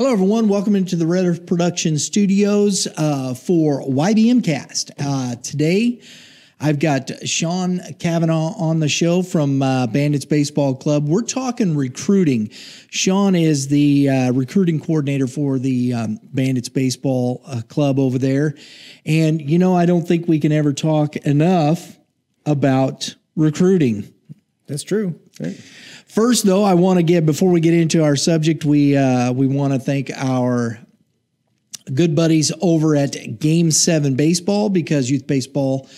Hello, everyone. Welcome into the Red Earth Production Studios for YBMcast. Today, I've got Sean Cavanaugh on the show from Bandits Baseball Club. We're talking recruiting. Sean is the recruiting coordinator for the Bandits Baseball Club over there. And, you know, I don't think we can ever talk enough about recruiting. That's true. Right. First, though, I want to before we get into our subject, we want to thank our good buddies over at Game 7 Baseball, because Youth Baseball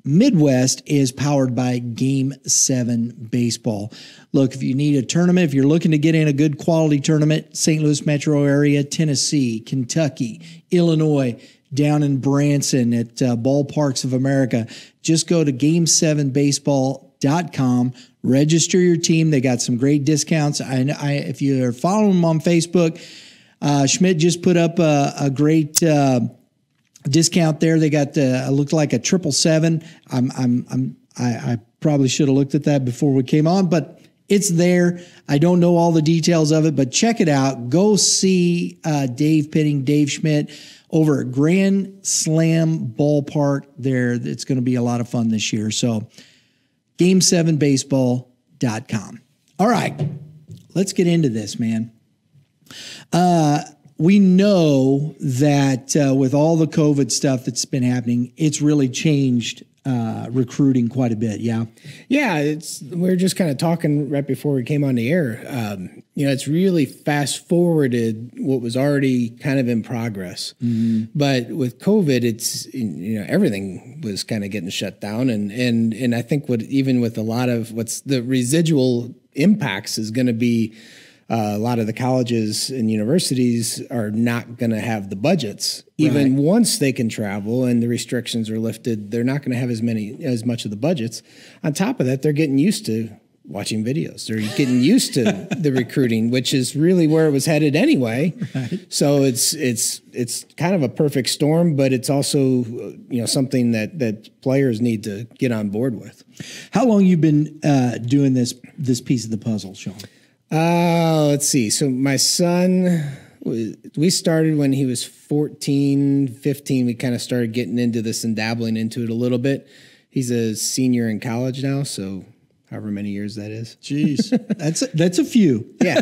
Midwest is powered by Game 7 Baseball. Look, if you need a tournament, if you're looking to get in a good quality tournament, St. Louis metro area, Tennessee, Kentucky, Illinois, down in Branson at Ballparks of America, just go to game7baseball.com. Register your team. They got some great discounts. If you're following them on Facebook, Schmidt just put up a great discount there. They got looked like a 777. I probably should have looked at that before we came on, but it's there. I don't know all the details of it, but check it out. Go see Dave Schmidt over at Grand Slam Ballpark there. It's going to be a lot of fun this year. So game7baseball.com. All right, let's get into this, man. We know that with all the COVID stuff that's been happening, it's really changed recruiting quite a bit. Yeah. Yeah. We were just kind of talking right before we came on the air. It's really fast forwarded what was already kind of in progress. Mm-hmm. But with COVID, it's, everything was kind of getting shut down. And I think even with a lot of what's the residual impacts is going to be a lot of the colleges and universities are not going to have the budgets. Even once they can travel and the restrictions are lifted, they're not going to have as much of the budgets. On top of that, they're getting used to watching videos. They're getting used to the recruiting, which is really where it was headed anyway. Right. So it's kind of a perfect storm, but it's also something that players need to get on board with. How long you been doing this piece of the puzzle, Sean? Let's see. So my son, we started when he was 14, 15. We kind of started getting into this and dabbling into it a little bit. He's a senior in college now, so however many years that is. Jeez, that's a few. Yeah.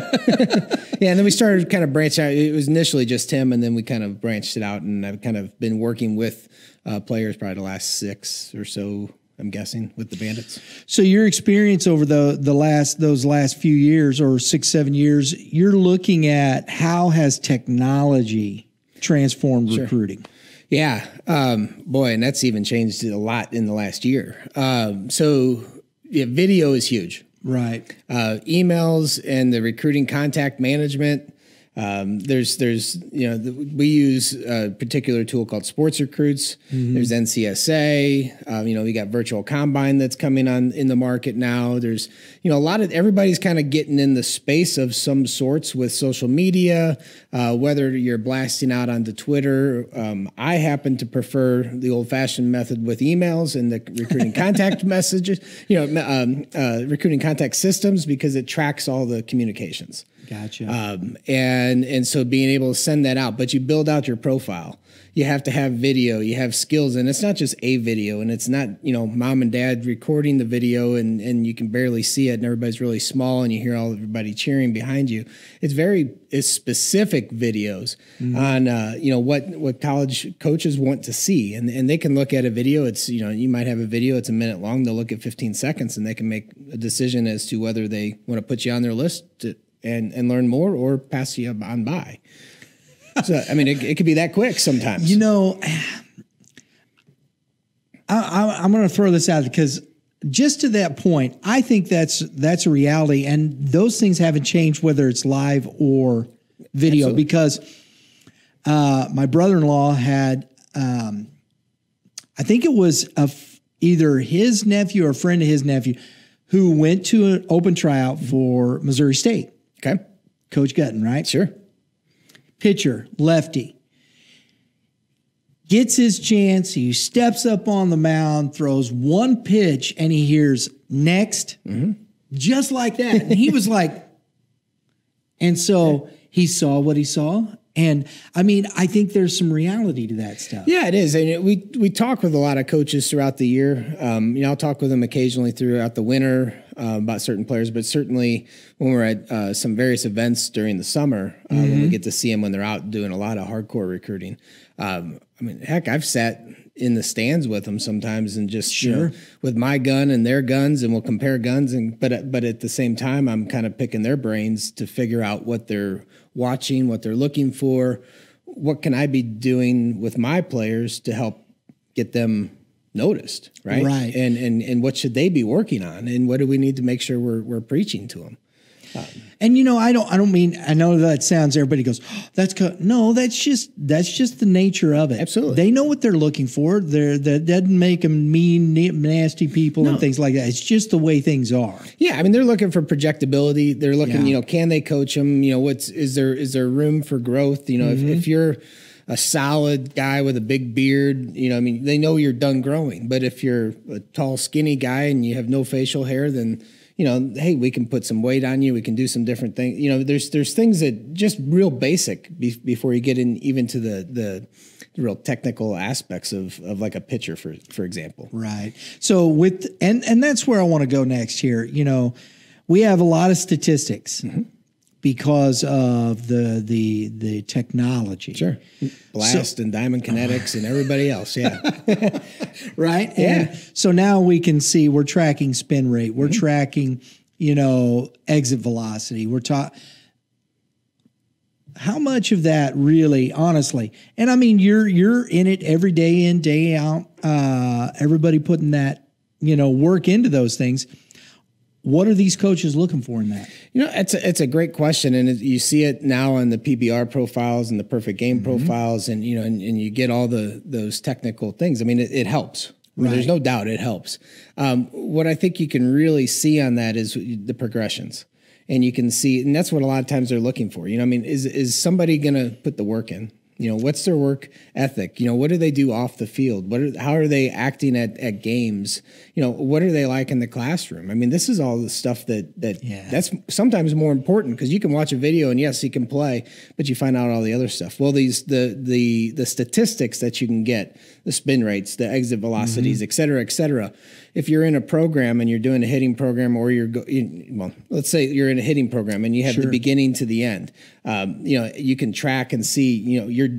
Yeah, and then we started kind of branching out. It was initially just him, and then we kind of branched it out, and I've kind of been working with players probably the last 6 or so, I'm guessing, with the Bandits. So your experience over those last few years, or 6-7 years, you're looking at how has technology transformed recruiting? Yeah, boy, and that's even changed a lot in the last year. So video is huge, right? Emails and the recruiting contact management. We use a particular tool called Sports Recruits. Mm-hmm. There's NCSA. We got Virtual Combine that's coming on in the market now. There's, everybody's kind of getting in the space of some sorts with social media, whether you're blasting out onto Twitter. I happen to prefer the old-fashioned method with emails and the recruiting contact messages, recruiting contact systems, because it tracks all the communications. Gotcha. And so being able to send that out, but you build out your profile. You have to have video, you have skills, and it's not just a video, and it's not, mom and dad recording the video and you can barely see it and everybody's really small and you hear everybody cheering behind you. It's specific videos on, what college coaches want to see. And they can look at a video. It's, you might have a video, it's a minute long. They'll look at 15 seconds and they can make a decision as to whether they want to put you on their list and learn more or pass you on by. So, I mean, it could be that quick sometimes. I'm going to throw this out because just to that point, I think that's a reality. And those things haven't changed whether it's live or video. Absolutely. Because my brother-in-law had, I think it was either his nephew or a friend of his nephew who went to an open tryout for Missouri State. Okay. Coach Gutton, right? Sure. Pitcher, lefty. Gets his chance. He steps up on the mound, throws one pitch, and he hears next, just like that. And he was like, And so he saw what he saw. And I mean, I think there's some reality to that stuff. Yeah, it is. And we talk with a lot of coaches throughout the year. I'll talk with them occasionally throughout the winter about certain players, but certainly when we're at some various events during the summer, when we get to see them when they're out doing a lot of hardcore recruiting. Heck, I've sat in the stands with them sometimes and just with my gun and their guns, and we'll compare guns. But at the same time, I'm kind of picking their brains to figure out what they're watching, what they're looking for, what can I be doing with my players to help get them noticed, right? Right. And what should they be working on, and what do we need to make sure we're preaching to them. And I don't mean, I know that sounds, everybody goes, oh, that's just the nature of it. Absolutely. They know what they're looking for. That doesn't make them mean, nasty people and things like that. It's just the way things are. Yeah. I mean, they're looking for projectability. They're looking, can they coach them? Is there room for growth? If you're a solid guy with a big beard, they know you're done growing, but if you're a tall, skinny guy and you have no facial hair, then hey, we can put some weight on you. We can do some different things. There's things that just real basic before you get in even to the real technical aspects of like a pitcher, for example. Right. So and that's where I want to go next here. We have a lot of statistics because of the technology. Sure. Blast and Diamond Kinetics and everybody else. Yeah. Right. Yeah. And so now we can see we're tracking spin rate. We're tracking, exit velocity. How much of that really, honestly, and I mean, you're in it every day in, day out, everybody putting that, work into those things. What are these coaches looking for in that? It's a great question, and you see it now on the PBR profiles and the perfect game profiles, and and you get all those technical things. I mean, it helps. There's no doubt it helps. What I think you can really see on that is the progressions, and you can see, and that's what a lot of times they're looking for. Is somebody going to put the work in? What's their work ethic? What do they do off the field? How are they acting at games? What are they like in the classroom? I mean, this is all the stuff that's sometimes more important, because you can watch a video and yes, he can play, but you find out all the other stuff. Well, the statistics that you can get, the spin rates, the exit velocities, et cetera, et cetera. If you're in a program and you're doing a hitting program, or let's say you're in a hitting program and you have the beginning to the end, you can track and see, you're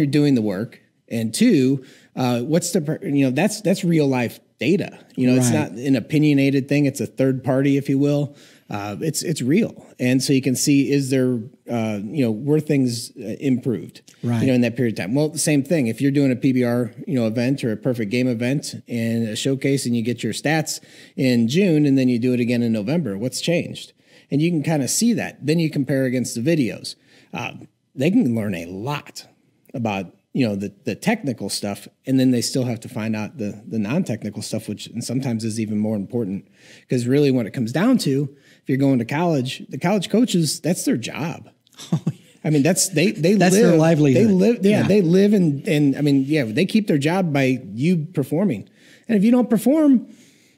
doing the work, and two, what's that's real life data. It's not an opinionated thing. It's a third party, if you will. It's real. And so you can see, is there, were things improved, in that period of time? Well, the same thing. If you're doing a PBR, event or a perfect game event and a showcase, and you get your stats in June and then you do it again in November, what's changed? And you can kind of see that. Then you compare against the videos. They can learn a lot about, the technical stuff, and then they still have to find out the non-technical stuff, which and sometimes is even more important. Because really, when it comes down to, if you're going to college, the college coaches, that's their job. I mean, that's that's their livelihood. They live and I mean, they keep their job by you performing. And if you don't perform,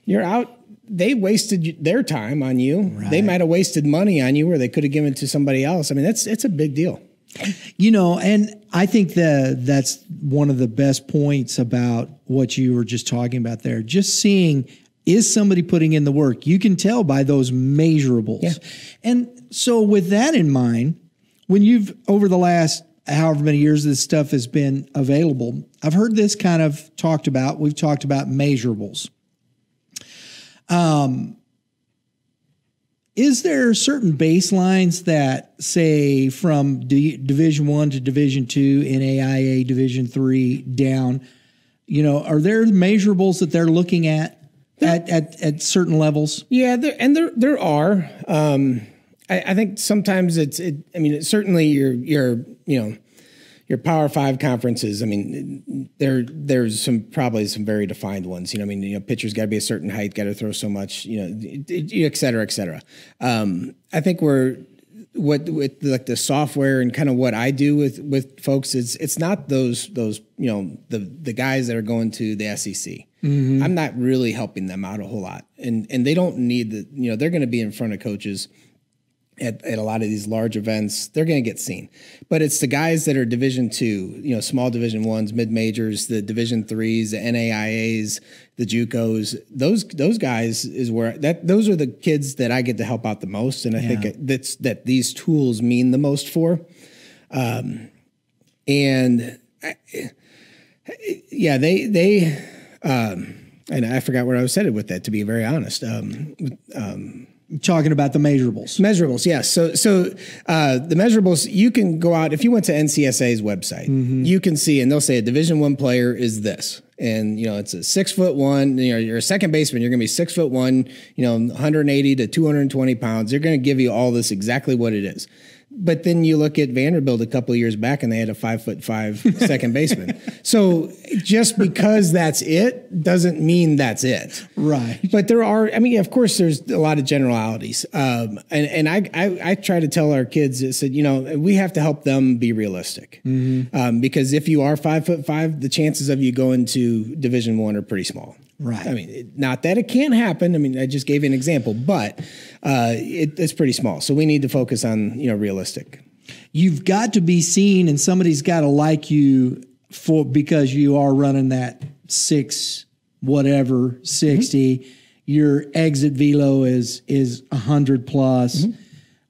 you're out. They wasted their time on you. Right. They might have wasted money on you, or they could have given it to somebody else. I mean, it's a big deal. And I think that's one of the best points about what you were just talking about there. Just seeing, is somebody putting in the work? You can tell by those measurables. Yeah. And so with that in mind, when over the last however many years this stuff has been available, I've heard this kind of talked about. We've talked about measurables. Is there certain baselines that, say, from Division I to Division II, NAIA Division III down, are there measurables that they're looking at certain levels? Yeah, there are. I think sometimes certainly your Power 5 conferences, I mean, there's probably some very defined ones. Pitcher's got to be a certain height, got to throw so much, et cetera, et cetera. I think with like the software and kind of what I do with folks, it's not those the guys that are going to the SEC. Mm-hmm. I'm not really helping them out a whole lot, and they don't need they're going to be in front of coaches at a lot of these large events, they're going to get seen. But it's the guys that are Division II, small Division I's, mid majors, the Division IIIs, the NAIAs, the JUCOs. Those guys is where those are the kids that I get to help out the most, and I think that these tools mean the most for. And I forgot where I was headed with that, to be very honest. Talking about the measurables. Measurables, yes. So the measurables, you can go out, if you went to NCSA's website, you can see, and they'll say a Division I player is this. And, it's a 6'1", you're a second baseman, you're going to be 6'1", 180 to 220 pounds. They're going to give you all this exactly what it is. But then you look at Vanderbilt a couple of years back and they had a 5'5" second baseman. So just because that's it doesn't mean that's it. Right. But there are, of course, there's a lot of generalities. And I try to tell our kids, I said, we have to help them be realistic. Because if you are 5'5", the chances of you going to Division I are pretty small. Right. Not that it can't happen. I just gave you an example, but it's pretty small. So we need to focus on, realistic. You've got to be seen, and somebody's got to like you because you are running that 60. Your exit velo is 100 plus.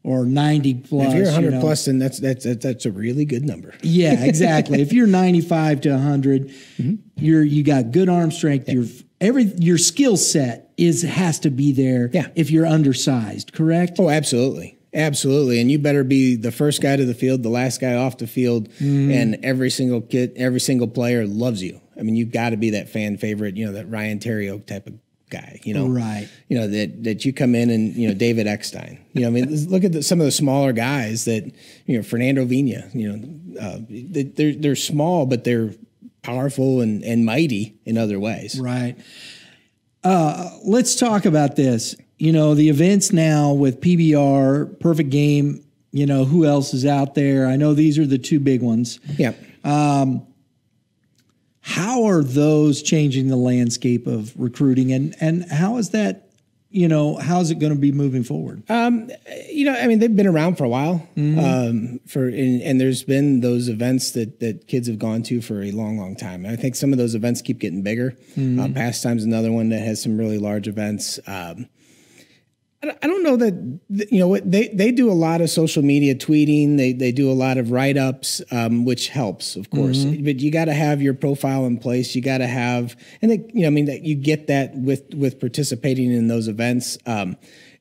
Or 90 plus. If you're 100 plus, then that's a really good number. Yeah, exactly. If you're 95 to 100, you got good arm strength. Yeah. Your skill set has to be there. Yeah. If you're undersized, correct? Oh, absolutely. Absolutely. And you better be the first guy to the field, the last guy off the field, and every single player loves you. You've got to be that fan favorite, that Ryan Terrio type of guy, right? That you come in and David Eckstein, look at some of the smaller guys that Fernando Vina, they're small but they're powerful and mighty in other ways. Right. Let's talk about this. The events now with PBR, Perfect Game. Who else is out there? I know these are the two big ones. Yeah. How are those changing the landscape of recruiting, and how is that, how is it going to be moving forward? They've been around for a while, and there's been those events that kids have gone to for a long, long time. I think some of those events keep getting bigger. Pastime's another one that has some really large events. I don't know that, they do a lot of social media tweeting. They do a lot of write-ups, which helps, of course. But you got to have your profile in place. You got to have, that you get that with participating in those events.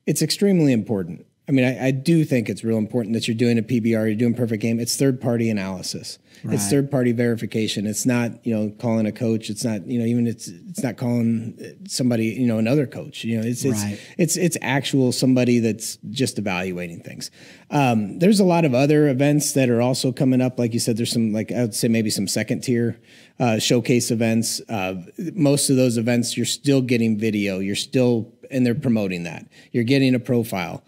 It's extremely important. I do think it's real important that you're doing a PBR, you're doing Perfect Game. It's third-party analysis. Right. It's third-party verification. It's not, calling a coach. It's not, it's not calling somebody, another coach. It's actual somebody that's just evaluating things. There's a lot of other events that are also coming up. Like you said, there's some, I would say maybe some second-tier showcase events. Most of those events, you're still getting video. And they're promoting that. You're getting a profile.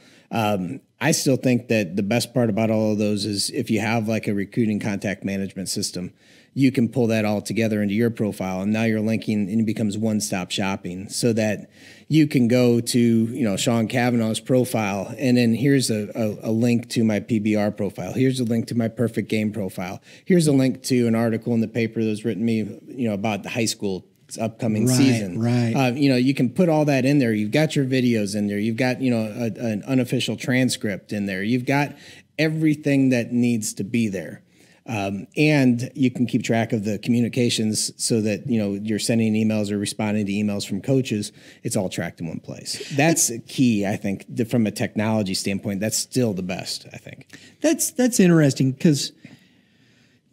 I still think that the best part about all of those is if you have like a recruiting contact management system, you can pull that all together into your profile, and now you're linking, and it becomes one-stop shopping, so that you can go to, Sean Cavanaugh's profile, and then here's a link to my PBR profile. Here's a link to my Perfect Game profile. Here's a link to an article in the paper that was written to me, about the high school upcoming season. Right. You can put all that in there. You've got your videos in there. You've got, an unofficial transcript in there. You've got everything that needs to be there. And you can keep track of the communications so that, you're sending emails or responding to emails from coaches. It's all tracked in one place. That's key, I think, from a technology standpoint. That's still the best, I think. That's interesting because,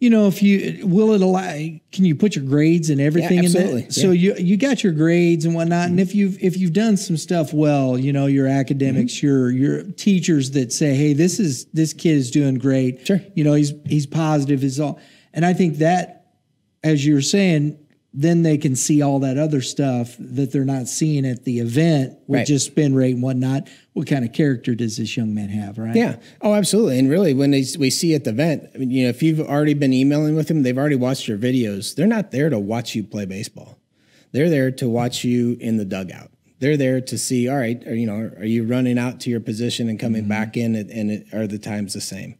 if can you put your grades and everything in there? So you got your grades and whatnot. And if you've done some stuff well, your academics, your teachers that say, hey, this kid is doing great. Sure. He's positive is all. And I think that, as you're saying, then they can see all that other stuff that they're not seeing at the event with just spin rate and whatnot. What kind of character does this young man have, right? Yeah. Oh, absolutely. And really, when we see at the event, if you've already been emailing with them, they've already watched your videos. They're not there to watch you play baseball. They're there to watch you in the dugout. They're there to see, all right, are you running out to your position and coming back in, and are the times the same?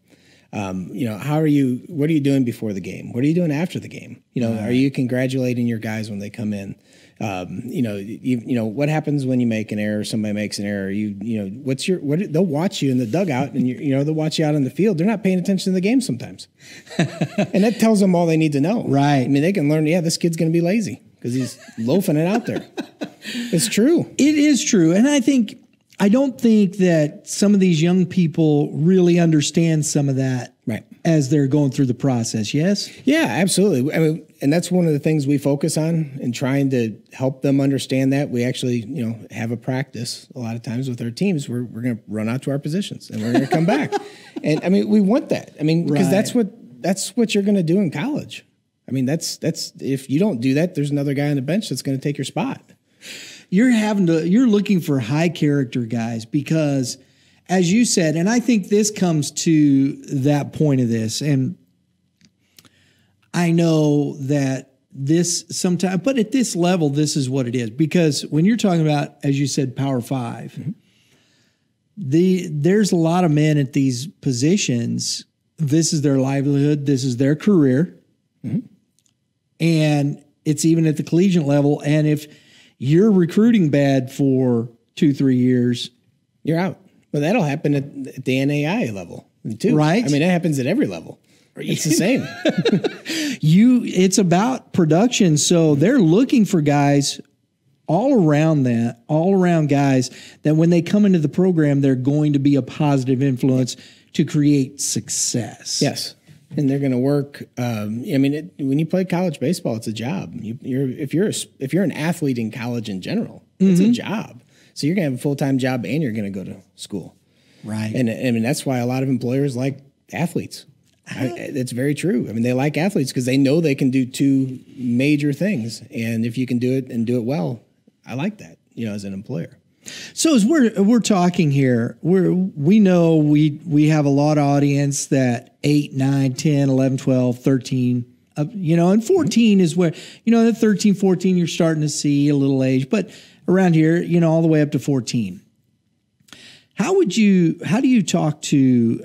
What are you doing before the game? What are you doing after the game? Are you congratulating your guys when they come in? What happens when you make an error, somebody makes an error, they'll watch you in the dugout, and they'll watch you out on the field. They're not paying attention to the game sometimes. And that tells them all they need to know. Right. I mean, they can learn, this kid's going to be lazy because he's loafing it out there. It's true. It is true. And I don't think that some of these young people really understand some of that as they're going through the process. Yes? Yeah, absolutely. I mean, and that's one of the things we focus on in trying to help them understand that. We actually, have a practice a lot of times with our teams. We're going to run out to our positions and we're going to come back. And I mean, we want that. I mean, because that's what you're going to do in college. I mean, that's if you don't do that, there's another guy on the bench that's going to take your spot. You're looking for high character guys because, as you said, and I think this comes to that point of this, and I know that this sometimes, but at this level, this is what it is. Because when you're talking about, as you said, Power 5, there's a lot of men at these positions. This is their livelihood. This is their career. And it's even at the collegiate level. And if you're recruiting bad for 2-3 years, you're out. Well, that'll happen at the NAIA level too. Right. I mean, that happens at every level. It's the same. It's about production. So they're looking for guys all around guys that when they come into the program, they're going to be a positive influence to create success. Yes. And they're going to work. When you play college baseball, it's a job. If you're an athlete in college in general, it's a job. So you're going to have a full-time job and you're going to go to school. Right. And I mean, that's why a lot of employers like athletes. It's very true. I mean, they like athletes because they know they can do two major things. And if you can do it and do it well, I like that, as an employer. So as we're talking here, we know we have a lot of audience that 8, 9, 10, 11, 12, 13, and 14 is where, at 13, 14, you're starting to see a little age, but around here, all the way up to 14. How do you talk to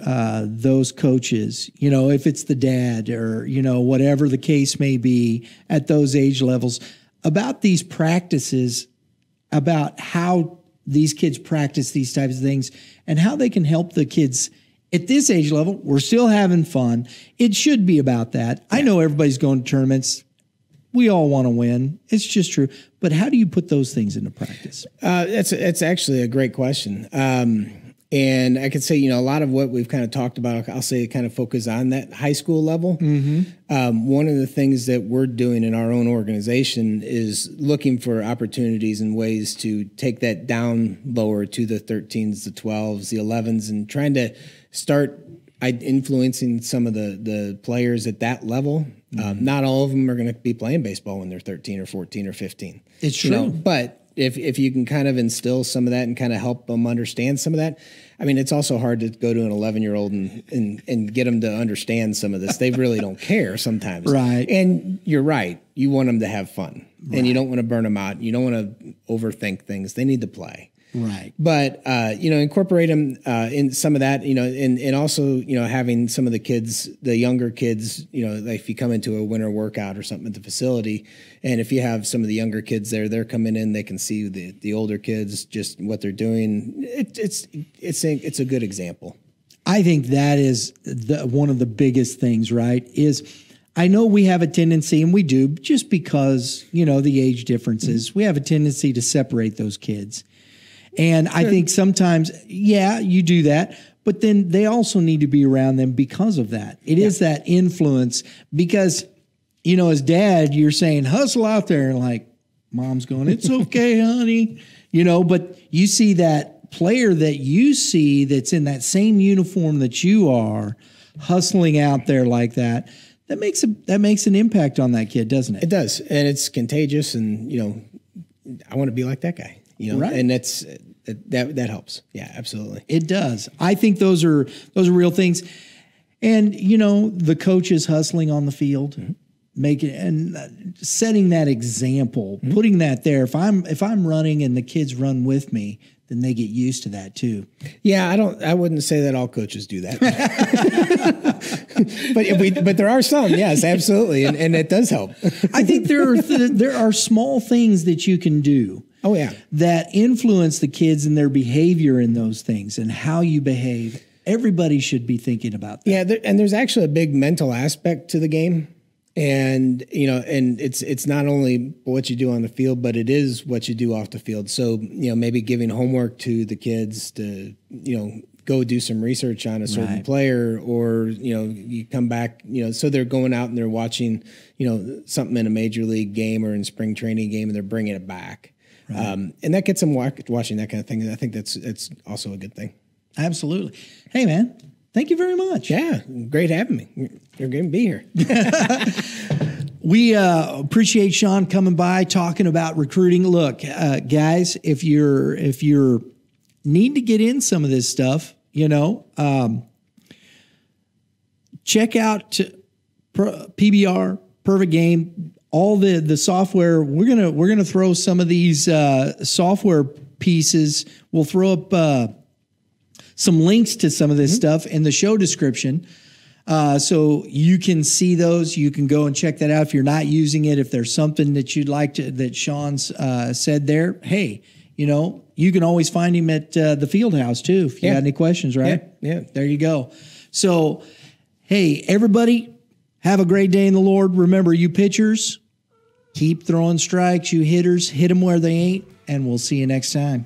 those coaches, if it's the dad or, whatever the case may be at those age levels about these practices, about how these kids practice these types of things and how they can help the kids at this age level? We're still having fun. It should be about that. Yeah. I know everybody's going to tournaments. We all want to win. It's just true. But how do you put those things into practice? It's actually a great question. And I could say, a lot of what we've kind of talked about, I'll say kind of focus on that high school level. One of the things that we're doing in our own organization is looking for opportunities and ways to take that down lower to the 13s, the 12s, the 11s, and trying to start influencing some of the players at that level. Not all of them are going to be playing baseball when they're 13 or 14 or 15. It's true. But if you can kind of instill some of that and kind of help them understand some of that, I mean, it's also hard to go to an 11-year-old and get them to understand some of this. They really don't care sometimes. Right. And you're right. You want them to have fun. Right. And you don't want to burn them out. You don't want to overthink things. They need to play. Right. But, incorporate them in some of that, and also, having some of the kids, the younger kids, like if you come into a winter workout or something at the facility, and if you have some of the younger kids there, they're coming in, they can see the older kids, just what they're doing. It's a good example. I think that is one of the biggest things, right, is I know we have a tendency, and we do, just because, the age differences, we have a tendency to separate those kids. And I think sometimes, you do that, but then they also need to be around them because of that. It is that influence because, as dad, you're saying, hustle out there. And like, mom's going, it's okay, honey. But you see that player that you see that's in that same uniform that you are hustling out there like that. That makes an impact on that kid, doesn't it? It does. And it's contagious. And, I want to be like that guy. Right. And that helps. Yeah, absolutely. It does. I think those are real things. And, the coaches hustling on the field, making and setting that example, putting that there. If I'm running and the kids run with me, then they get used to that too. Yeah, I wouldn't say that all coaches do that. but there are some, yes, absolutely. And it does help. I think there are small things that you can do. Oh yeah. That influence the kids and their behavior in those things and how you behave. Everybody should be thinking about that. Yeah, and there's actually a big mental aspect to the game. And, and it's not only what you do on the field, but it is what you do off the field. So, maybe giving homework to the kids to, go do some research on a certain player, or, you come back, so they're going out and they're watching, something in a major league game or in spring training game, and they're bringing it back. Right. And that gets them watching that kind of thing. And I think it's also a good thing. Absolutely. Hey, man. Thank you very much. Yeah, great having me. You're going to be here. We appreciate Sean coming by, talking about recruiting. Look, guys, if you're need to get in some of this stuff, check out PBR, Perfect Game, all the software. We're gonna throw some of these software pieces. We'll throw up some links to some of this stuff in the show description. So you can see those. You can go and check that out if you're not using it. If there's something that you'd like to, that Sean's said there, hey, you can always find him at the field house too if you got any questions, right? Yeah. There you go. So, hey, everybody, have a great day in the Lord. Remember, you pitchers, keep throwing strikes. You hitters, hit them where they ain't, and we'll see you next time.